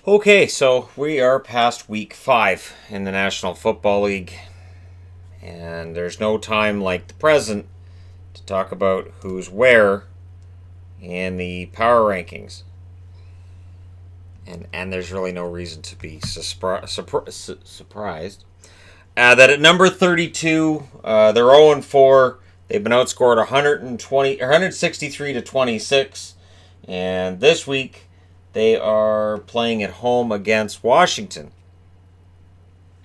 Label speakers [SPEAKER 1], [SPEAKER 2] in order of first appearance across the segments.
[SPEAKER 1] Okay, so we are past week 5 in the National Football League, and there's no time like the present to talk about who's where in the power rankings. And there's really no reason to be surprised. That at number 32, they're 0-4. They've been outscored 163 to 26, and this week they are playing at home against Washington.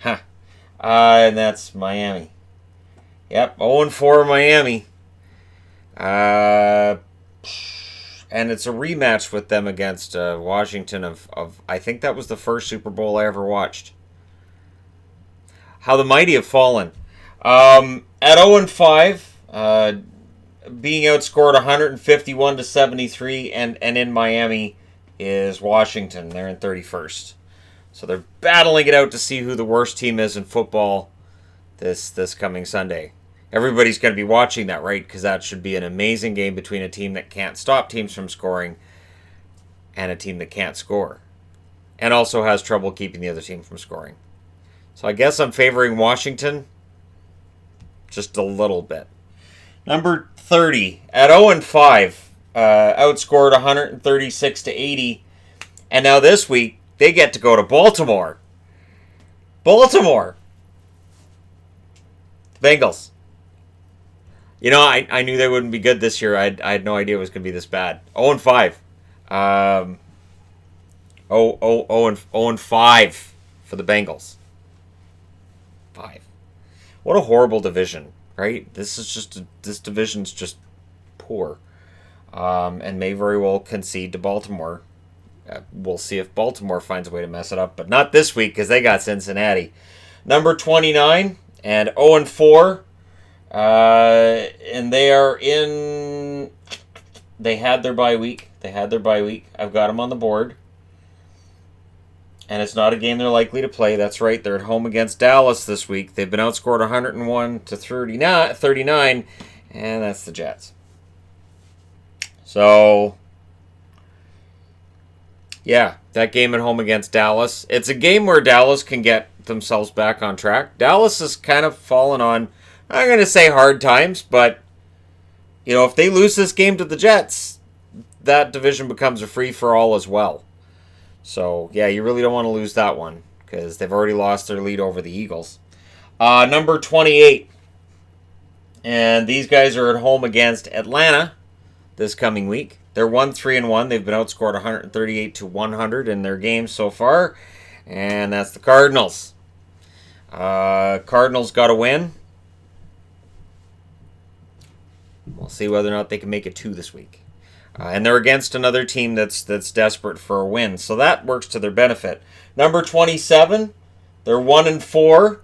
[SPEAKER 1] Huh. And that's Miami. Yep, 0-4 Miami. And it's a rematch with them against Washington of I think that was the first Super Bowl I ever watched. How the mighty have fallen. At 0-5, being outscored 151 to 73, and in Miami is Washington. They're in 31st. So they're battling it out to see who the worst team is in football this coming Sunday. Everybody's going to be watching that, right? Because that should be an amazing game between a team that can't stop teams from scoring and a team that can't score. And also has trouble keeping the other team from scoring. So I guess I'm favoring Washington just a little bit. Number 30, at 0-5, outscored 136 to 80. And now this week, they get to go to Baltimore. Baltimore. The Bengals. You know, I knew they wouldn't be good this year. I had no idea it was going to be this bad. 0-5. 0-5 for the Bengals. 5. What a horrible division, right? This division's just poor. And may very well concede to Baltimore. We'll see if Baltimore finds a way to mess it up, but not this week because they got Cincinnati. Number 29 and 0-4. And they are in. They had their bye week. I've got them on the board. And it's not a game they're likely to play. That's right. They're at home against Dallas this week. They've been outscored 101 to 39, and that's the Jets. So, yeah, that game at home against Dallas. It's a game where Dallas can get themselves back on track. Dallas has kind of fallen on, I'm going to say hard times, but, you know, if they lose this game to the Jets, that division becomes a free-for-all as well. So, yeah, you really don't want to lose that one because they've already lost their lead over the Eagles. Number 28, and these guys are at home against Atlanta this coming week. They're 1-3-1. They've been outscored 138 to 100 in their games so far, and that's the Cardinals. Cardinals got to win. We'll see whether or not they can make it 2 this week. And they're against another team that's desperate for a win. So that works to their benefit. Number 27, they're 1-4.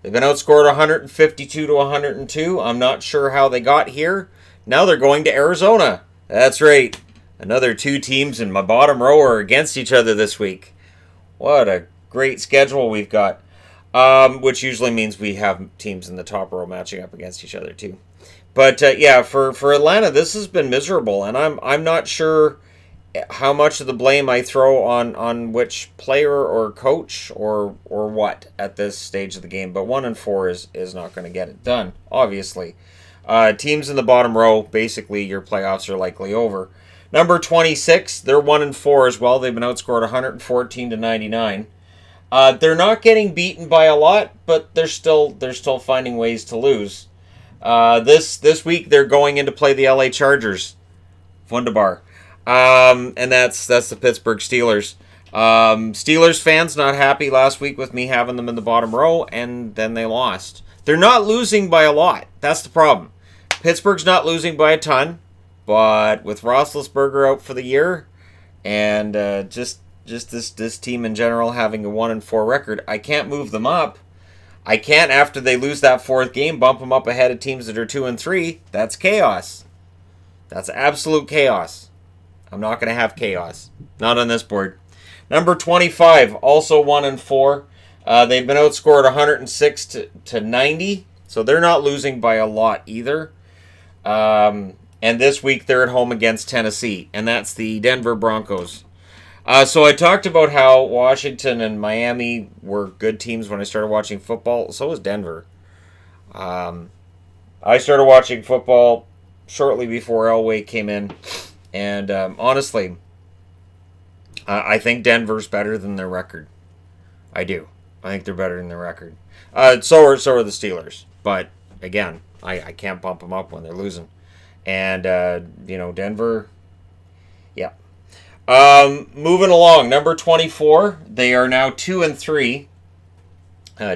[SPEAKER 1] They've been outscored 152 to 102. I'm not sure how they got here. Now they're going to Arizona. That's right. Another 2 teams in my bottom row are against each other this week. What a great schedule we've got. Which usually means we have teams in the top row matching up against each other too. But yeah, for Atlanta, this has been miserable, and I'm not sure how much of the blame I throw on which player or coach or what at this stage of the game. But 1-4 is not going to get it done, obviously. Teams in the bottom row, basically your playoffs are likely over. Number 26, they're 1-4 as well. They've been outscored 114 to 99. They're not getting beaten by a lot, but they're still finding ways to lose. This week they're going in to play the LA Chargers. Wunderbar. And that's the Pittsburgh Steelers. Steelers fans not happy last week with me having them in the bottom row, and then they lost. They're not losing by a lot. That's the problem. Pittsburgh's not losing by a ton, but with Roethlisberger out for the year, and just this team in general having a 1-4 record, I can't move them up. I can't, after they lose that 4th game, bump them up ahead of teams that are 2-3. That's chaos. That's absolute chaos. I'm not going to have chaos. Not on this board. Number 25, also 1-4. They've been outscored 106 to 90, so they're not losing by a lot either. And this week they're at home against Tennessee, and that's the Denver Broncos. So I talked about how Washington and Miami were good teams when I started watching football. So was Denver. Um, I started watching football shortly before Elway came in, and honestly, I think Denver's better than their record. I do. I think they're better than their record. So are the Steelers. But again, I can't bump them up when they're losing. And Denver. Yeah. Moving along, number 24. They are now 2-3.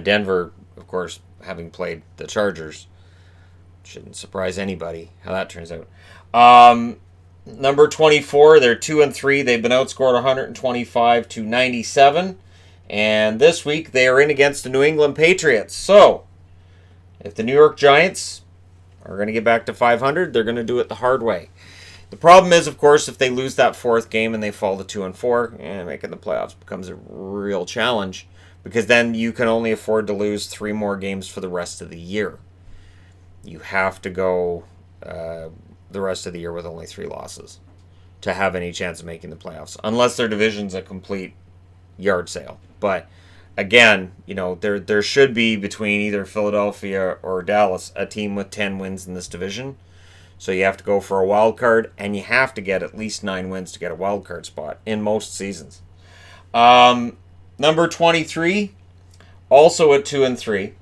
[SPEAKER 1] Denver, of course, having played the Chargers, shouldn't surprise anybody how that turns out. Number 24, they're 2-3. They've been outscored 125-97. And this week they are in against the New England Patriots. So, if the New York Giants are going to get back to 500, they're going to do it the hard way. The problem is, of course, if they lose that fourth game and they fall to 2-4, making the playoffs becomes a real challenge, because then you can only afford to lose 3 more games for the rest of the year. You have to go the rest of the year with only 3 losses to have any chance of making the playoffs, unless their division's a complete yard sale. But again, there should be, between either Philadelphia or Dallas, a team with 10 wins in this division. So you have to go for a wild card, and you have to get at least 9 wins to get a wild card spot in most seasons. Number 23, also at 2-3.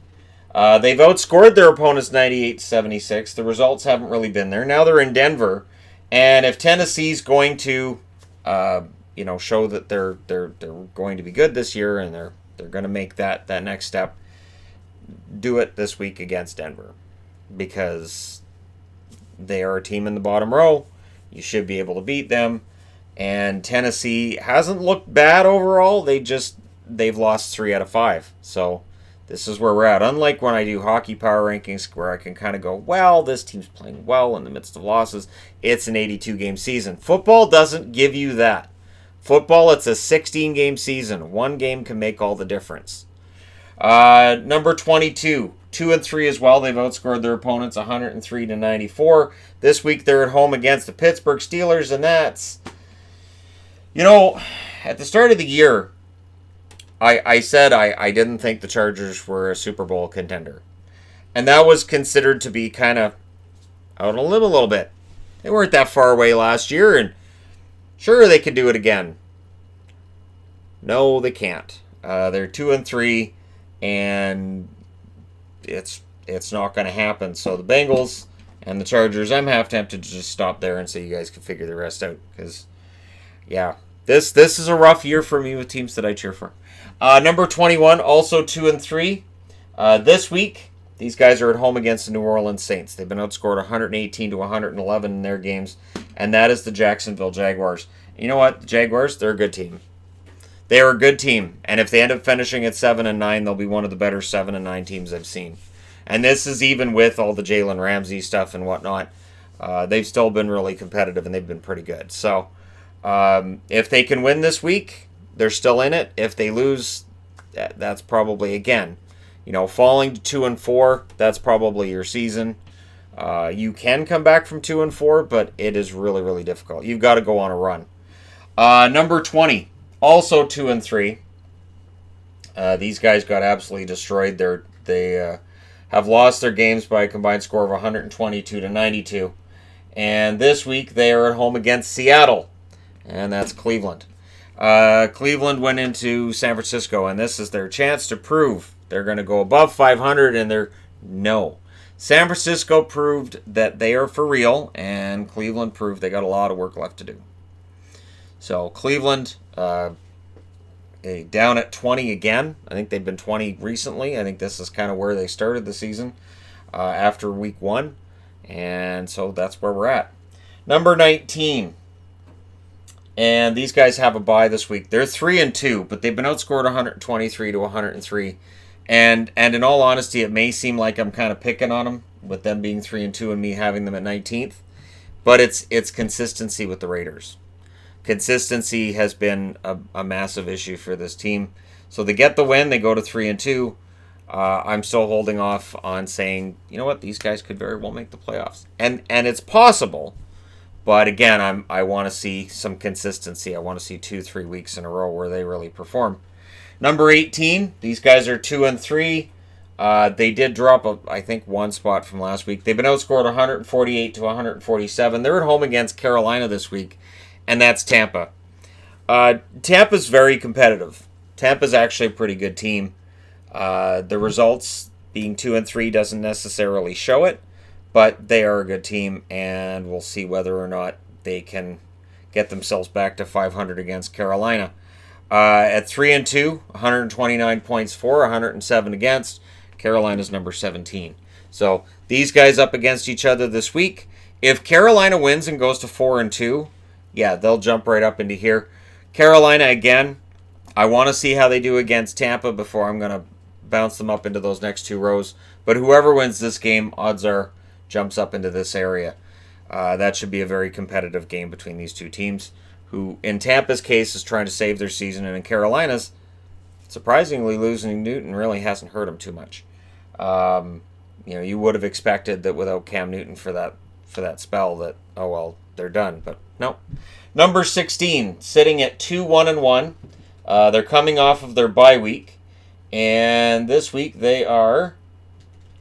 [SPEAKER 1] They've outscored their opponents 98-76. The results haven't really been there. Now they're in Denver, and if Tennessee's going to, show that they're going to be good this year, and they're going to make that next step, do it this week against Denver, because they are a team in the bottom row. You should be able to beat them. And Tennessee hasn't looked bad overall. They've lost 3 out of 5. So this is where we're at. Unlike when I do hockey power rankings, where I can kind of go, well, this team's playing well in the midst of losses. It's an 82-game season. Football doesn't give you that. Football, it's a 16-game season. 1 game can make all the difference. Number 22, 2-3 as well. They've outscored their opponents 103-94. This week they're at home against the Pittsburgh Steelers, and that's, at the start of the year, I said I didn't think the Chargers were a Super Bowl contender. And that was considered to be kind of out on a limb a little bit. They weren't that far away last year, and sure, they could do it again. No, they can't. They're 2-3, and it's not going to happen. So the Bengals and the Chargers, I'm half tempted to just stop there and say you guys can figure the rest out. Because, yeah, this is a rough year for me with teams that I cheer for. Number 21, also 2-3. This week, these guys are at home against the New Orleans Saints. They've been outscored 118-111 in their games, and that is the Jacksonville Jaguars. You know what? The Jaguars, they're a good team. They are a good team, and if they end up finishing at 7-9, they'll be one of the better 7-9 teams I've seen. And this is even with all the Jalen Ramsey stuff and whatnot. They've still been really competitive, and they've been pretty good. So, if they can win this week, they're still in it. If they lose, that's probably, again, falling to 2-4, that's probably your season. You can come back from 2-4, but it is really, really difficult. You've got to go on a run. Number 20, also 2-3. These guys got absolutely destroyed. They have lost their games by a combined score of 122-92. And this week they are at home against Seattle, and that's Cleveland. Cleveland went into San Francisco, and this is their chance to prove they're going to go above 500, and no. San Francisco proved that they are for real, and Cleveland proved they got a lot of work left to do. So Cleveland down at 20 again. I think they've been 20 recently. I think this is kind of where they started the season after week 1, and so that's where we're at. Number 19. And these guys have a bye this week. They're 3-2, but they've been outscored 123-103. And in all honesty, it may seem like I'm kind of picking on them with them being 3-2 and me having them at 19th. But it's consistency with the Raiders. Consistency has been a massive issue for this team. So they get the win, they go to 3-2. I'm still holding off on saying, you know what, these guys could very well make the playoffs. And it's possible. But again, I want to see some consistency. I want to see 2-3 weeks in a row where they really perform. Number 18, these guys are 2-3. They did drop, I think, one spot from last week. They've been outscored 148 to 147. They're at home against Carolina this week, and that's Tampa. Tampa's very competitive. Tampa's actually a pretty good team. The results being 2-3 doesn't necessarily show it, but they are a good team, and we'll see whether or not they can get themselves back to 500 against Carolina. At 3-2, 129 points for, 107 against. Carolina's number 17. So these guys up against each other this week. If Carolina wins and goes to 4-2, yeah, they'll jump right up into here. Carolina, again, I want to see how they do against Tampa before I'm going to bounce them up into those next two rows. But whoever wins this game, odds are, jumps up into this area. That should be a very competitive game between these two teams, who, in Tampa's case, is trying to save their season, and in Carolina's, surprisingly, losing Newton really hasn't hurt them too much. You would have expected that without Cam Newton for that spell that, oh well, they're done, but no. Number 16, sitting at 2-1-1. They're coming off of their bye week, and this week they are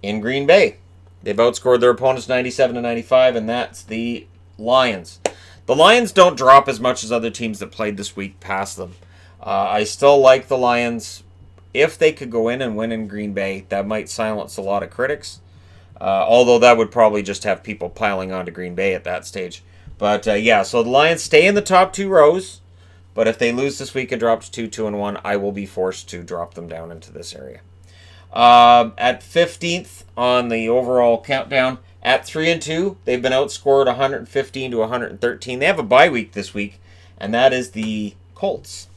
[SPEAKER 1] in Green Bay. They've outscored their opponents 97-95, and that's the Lions. The Lions don't drop as much as other teams that played this week past them. I still like the Lions. If they could go in and win in Green Bay, that might silence a lot of critics. Although that would probably just have people piling onto Green Bay at that stage. But so the Lions stay in the top two rows. But if they lose this week and drop to 2-1, I will be forced to drop them down into this area. At 15th on the overall countdown, at 3-2, they've been outscored 115 to 113. They have a bye week this week, and that is the Colts.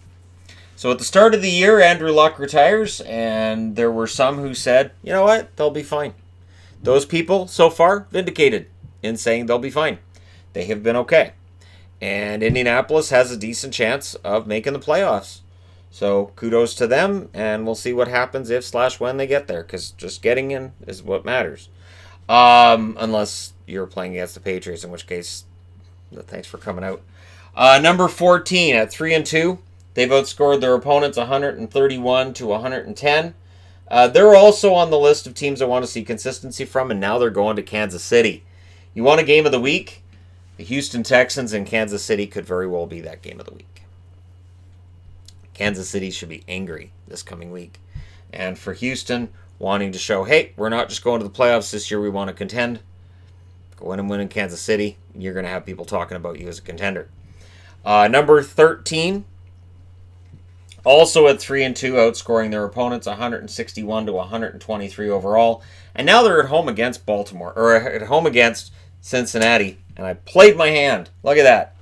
[SPEAKER 1] So at the start of the year, Andrew Luck retires, and there were some who said, you know what, they'll be fine. Those people, so far, vindicated in saying they'll be fine. They have been okay. And Indianapolis has a decent chance of making the playoffs. So kudos to them, and we'll see what happens if/when they get there, because just getting in is what matters. Unless you're playing against the Patriots, in which case, thanks for coming out. Number 14 at 3-2. They've outscored their opponents 131 to 110. They're also on the list of teams I want to see consistency from, and now they're going to Kansas City. You want a game of the week? The Houston Texans and Kansas City could very well be that game of the week. Kansas City should be angry this coming week. And for Houston, wanting to show, hey, we're not just going to the playoffs this year, we want to contend. Go in and win in Kansas City, and you're going to have people talking about you as a contender. Number 13, also at 3-2, outscoring their opponents 161 to 123 overall. And now they're at home against Baltimore, or at home against Cincinnati. And I played my hand. Look at that.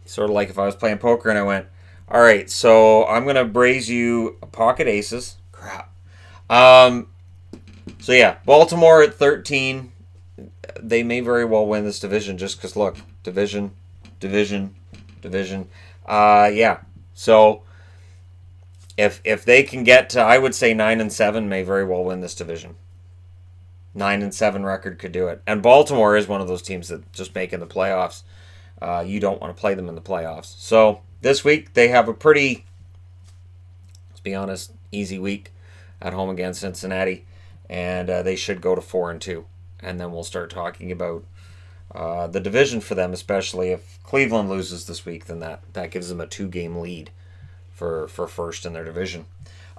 [SPEAKER 1] Sort of like if I was playing poker and I went, all right, so I'm going to braze you pocket aces. Crap. So yeah, Baltimore at 13. They may very well win this division just because, look, division. Yeah. So if they can get to, I would say 9-7, may very well win this division. 9-7 record could do it. And Baltimore is one of those teams that just making the playoffs. You don't want to play them in the playoffs. So this week they have a pretty, let's be honest, easy week at home against Cincinnati. And they should go to 4-2. And then we'll start talking about the division for them, especially if Cleveland loses this week, then that gives them a 2-game lead for first in their division.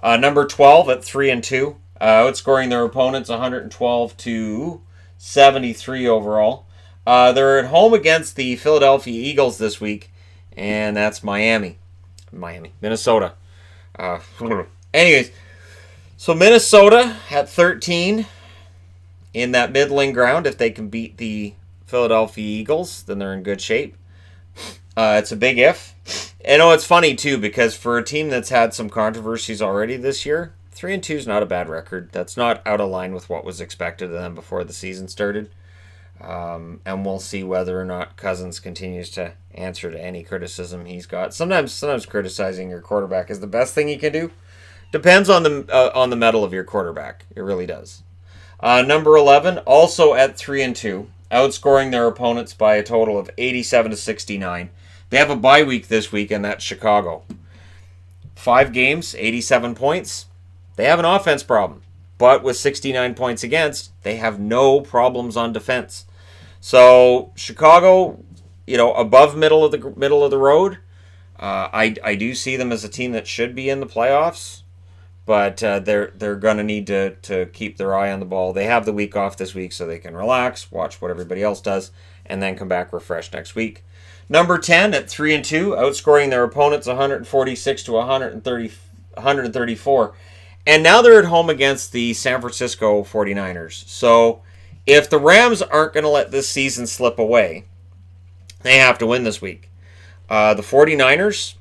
[SPEAKER 1] Number 12 at 3-2, outscoring their opponents 112 to 73 overall. They're at home against the Philadelphia Eagles this week, and that's Minnesota. Anyways, so Minnesota at 13 in that middling ground. If they can beat the Philadelphia Eagles, then they're in good shape. It's a big if. And it's funny too, because for a team that's had some controversies already this year, 3-2 is not a bad record. That's not out of line with what was expected of them before the season started. And we'll see whether or not Cousins continues to answer to any criticism he's got. Sometimes criticizing your quarterback is the best thing you can do. Depends on the mettle of your quarterback. It really does. Number 11, also at 3-2, outscoring their opponents by a total of 87-69. They have a bye week this week, and that's Chicago. 5 games, 87 points. They have an offense problem, but with 69 points against, they have no problems on defense. So Chicago, above middle of the road. I do see them as a team that should be in the playoffs, but they're gonna need to keep their eye on the ball. They have the week off this week, so they can relax, watch what everybody else does, and then come back refreshed next week. Number 10 at 3-2, outscoring their opponents 146 to 134. And now they're at home against the San Francisco 49ers. So if the Rams aren't going to let this season slip away, they have to win this week. The 49ers,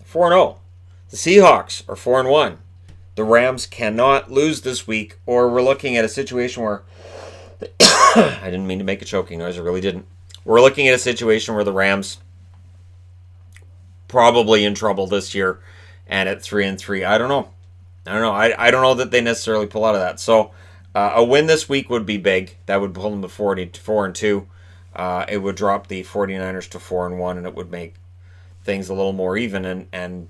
[SPEAKER 1] 4-0. The Seahawks are 4-1. The Rams cannot lose this week, or we're looking at a situation where... I didn't mean to make a choking noise, I really didn't. We're looking at a situation where the Rams probably in trouble this year, and at 3-3. I don't know. I don't know that they necessarily pull out of that. So a win this week would be big. That would pull them to 4-2. It would drop the 49ers to 4-1, and it would make things a little more even. And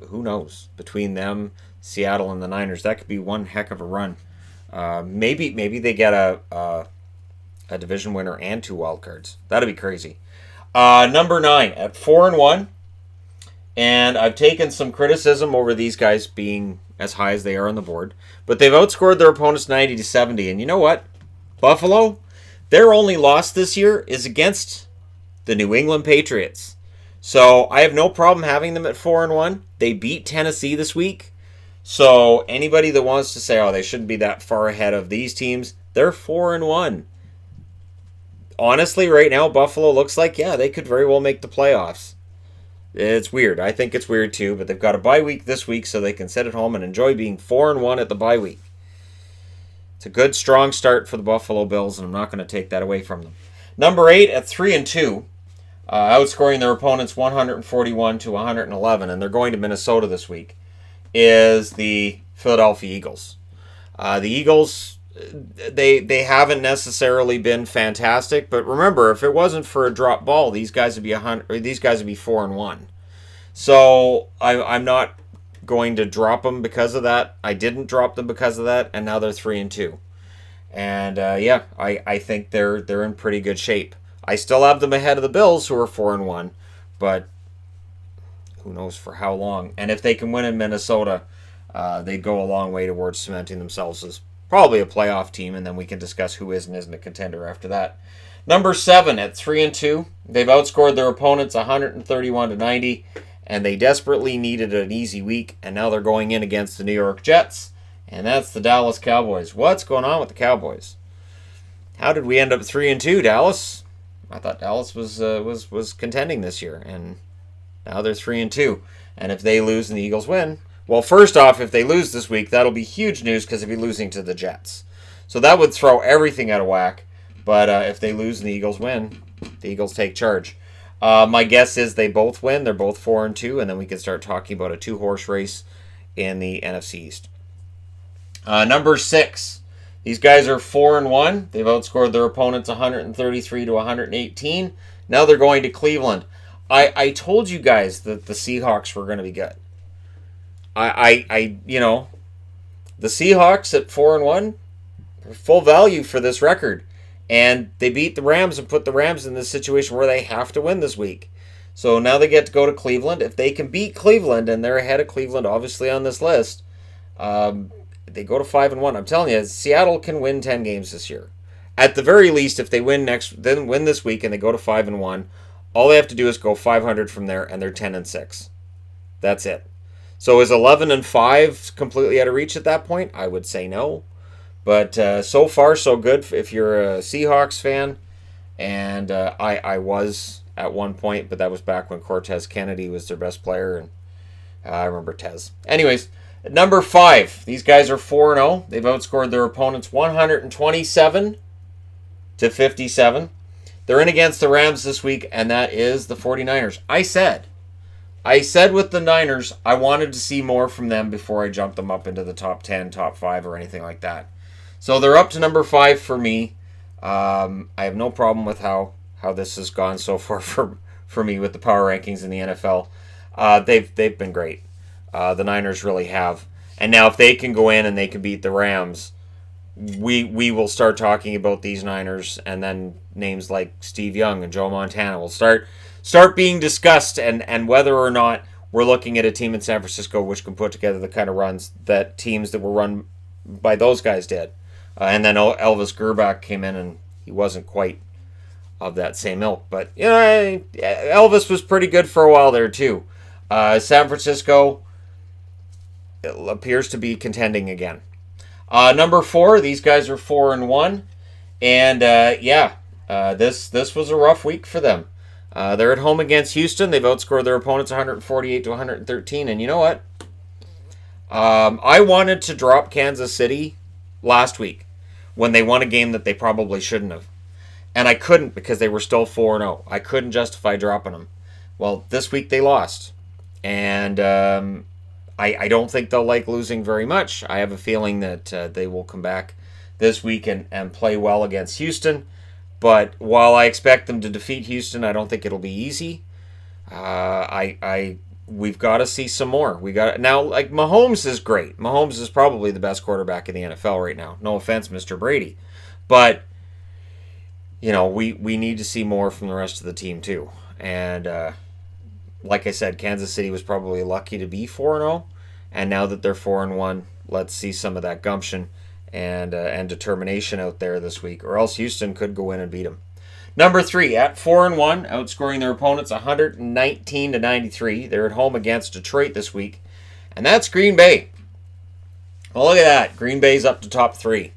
[SPEAKER 1] who knows, between them, Seattle, and the Niners, that could be one heck of a run. Maybe they get a division winner and 2 wild cards. That'd be crazy. Number 9 at 4-1, and I've taken some criticism over these guys being as high as they are on the board, but they've outscored their opponents 90-70. And you know what, Buffalo, their only loss this year is against the New England Patriots. So I have no problem having them at 4-1. They beat Tennessee this week. So anybody that wants to say, oh, they shouldn't be that far ahead of these teams, they're 4-1. Honestly, right now, Buffalo looks like, yeah, they could very well make the playoffs. It's weird. I think it's weird too, but they've got a bye week this week, so they can sit at home and enjoy being 4-1 at the bye week. It's a good, strong start for the Buffalo Bills, and I'm not going to take that away from them. Number 8 at 3-2, outscoring their opponents 141 to 111, and they're going to Minnesota this week, is the Philadelphia Eagles. The Eagles, they haven't necessarily been fantastic, but remember, if it wasn't for a drop ball, these guys would be 4-1. So I'm not going to drop them because of that. I didn't drop them because of that, and now they're 3-2. And I think they're in pretty good shape. I still have them ahead of the Bills, who are 4-1, but who knows for how long. And if they can win in Minnesota, they go a long way towards cementing themselves as probably a playoff team, and then we can discuss who is and isn't a contender after that. Number 7 at 3-2. They've outscored their opponents 131-90, and they desperately needed an easy week, and now they're going in against the New York Jets, and that's the Dallas Cowboys. What's going on with the Cowboys? How did we end up 3-2, Dallas? I thought Dallas was contending this year, and now they're 3-2. And if they lose and the Eagles win, well, first off, if they lose this week, that'll be huge news because they'll be losing to the Jets. So that would throw everything out of whack. But if they lose and the Eagles win, the Eagles take charge. My guess is they both win. They're both 4-2, and then we can start talking about a 2-horse race in the NFC East. Number 6. These guys are 4-1. They've outscored their opponents 133 to 118. Now they're going to Cleveland. I told you guys that the Seahawks were going to be good. The Seahawks at 4-1, full value for this record. And they beat the Rams and put the Rams in this situation where they have to win this week. So now they get to go to Cleveland. If they can beat Cleveland, and they're ahead of Cleveland obviously on this list, they go to 5-1. I'm telling you, Seattle can win 10 games this year. At the very least, if they win this week and they go to 5-1, all they have to do is go 500 from there, and they're 10-6. That's it. So is 11-5 completely out of reach at that point? I would say no. But so far, so good if you're a Seahawks fan. And I was at one point, but that was back when Cortez Kennedy was their best player. And I remember Tez. Anyways, number 5. These guys are 4-0. They've outscored their opponents 127 to 57. They're in against the Rams this week, and that is the 49ers. I said with the Niners, I wanted to see more from them before I jumped them up into the top 10, top 5, or anything like that. So they're up to number 5 for me. I have no problem with how this has gone so far for me with the power rankings in the NFL. They've been great. The Niners really have. And now if they can go in and they can beat the Rams, we will start talking about these Niners, and then names like Steve Young and Joe Montana will start being discussed, and whether or not we're looking at a team in San Francisco which can put together the kind of runs that teams that were run by those guys did. And then Elvis Gerbach came in, and he wasn't quite of that same ilk. But, Elvis was pretty good for a while there, too. San Francisco appears to be contending again. Number 4, these guys are 4-1. And, this was a rough week for them. They're at home against Houston. They've outscored their opponents 148 to 113. And you know what? I wanted to drop Kansas City last week when they won a game that they probably shouldn't have. And I couldn't because they were still 4-0. I couldn't justify dropping them. Well, this week they lost. And I don't think they'll like losing very much. I have a feeling that they will come back this week and play well against Houston. But while I expect them to defeat Houston, I don't think it'll be easy. We've got to see some more. Now, like, Mahomes is great. Mahomes is probably the best quarterback in the NFL right now. No offense, Mr. Brady. But, we need to see more from the rest of the team, too. And, like I said, Kansas City was probably lucky to be 4-0. And now that they're 4-1, let's see some of that gumption and determination out there this week, or else Houston could go in and beat them. Number 3, at 4-1, outscoring their opponents 119 to 93. They're at home against Detroit this week, and that's Green Bay. Well, look at that. Green Bay's up to top 3.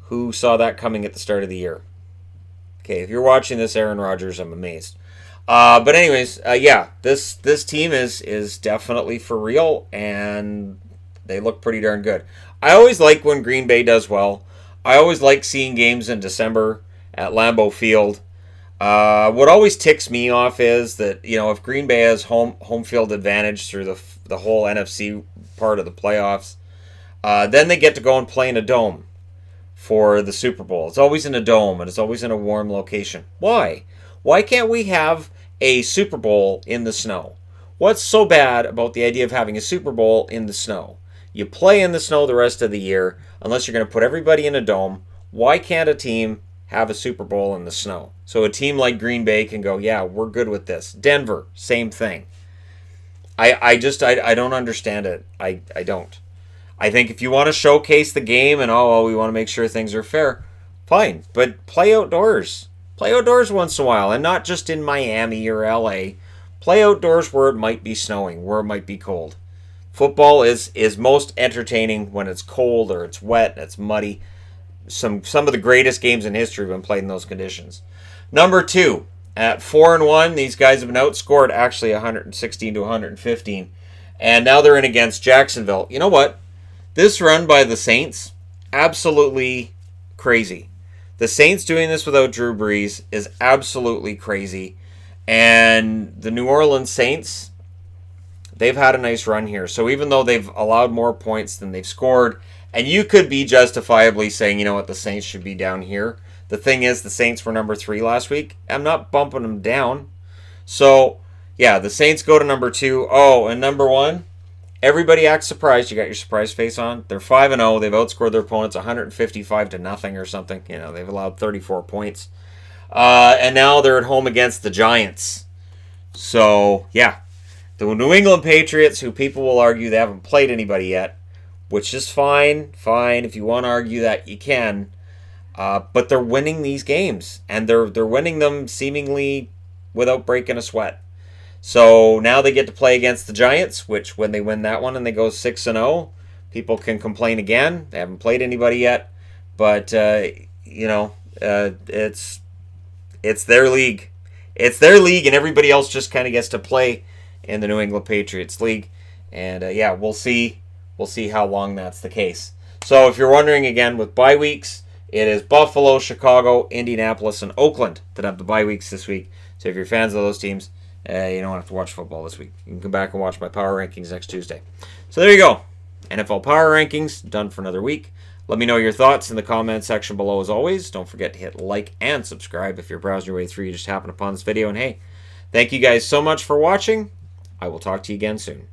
[SPEAKER 1] Who saw that coming at the start of the year? Okay, if you're watching this, Aaron Rodgers, I'm amazed. But anyways, this team is definitely for real, and they look pretty darn good. I always like when Green Bay does well. I always like seeing games in December at Lambeau Field. What always ticks me off is that, if Green Bay has home field advantage through the whole NFC part of the playoffs, then they get to go and play in a dome for the Super Bowl. It's always in a dome, and it's always in a warm location. Why? Why can't we have a Super Bowl in the snow? What's so bad about the idea of having a Super Bowl in the snow? You play in the snow the rest of the year, unless you're going to put everybody in a dome. Why can't a team have a Super Bowl in the snow? So a team like Green Bay can go, yeah, we're good with this. Denver, same thing. I don't understand it. I don't. I think if you want to showcase the game and, we want to make sure things are fair, fine. But play outdoors. Play outdoors once in a while, and not just in Miami or LA. Play outdoors where it might be snowing, where it might be cold. Football is most entertaining when it's cold or it's wet, it's muddy. Some of the greatest games in history have been played in those conditions. Number 2, at 4-1, these guys have been outscored actually 116 to 115. And now they're in against Jacksonville. You know what? This run by the Saints, absolutely crazy. The Saints doing this without Drew Brees is absolutely crazy. And the New Orleans Saints, they've had a nice run here. So even though they've allowed more points than they've scored, and you could be justifiably saying, the Saints should be down here. The thing is, the Saints were number 3 last week. I'm not bumping them down. So, the Saints go to number 2. Oh, and number 1, everybody acts surprised. You got your surprise face on. They're 5-0. They've outscored their opponents 155 to nothing or something. They've allowed 34 points. And now they're at home against the Giants. So, the New England Patriots, who people will argue they haven't played anybody yet, which is fine. If you want to argue that, you can. But they're winning these games, and they're winning them seemingly without breaking a sweat. So now they get to play against the Giants, which when they win that one and they go 6-0, people can complain again. They haven't played anybody yet, but it's their league. It's their league, and everybody else just kind of gets to play in the New England Patriots League. And we'll see how long that's the case. So if you're wondering, again, with bye weeks, it is Buffalo, Chicago, Indianapolis, and Oakland that have the bye weeks this week. So if you're fans of those teams, you don't have to watch football this week. You can come back and watch my power rankings next Tuesday. So there you go. NFL power rankings done for another week. Let me know your thoughts in the comment section below as always. Don't forget to hit like and subscribe if you're browsing your way through, you just happen upon this video. And hey, thank you guys so much for watching. I will talk to you again soon.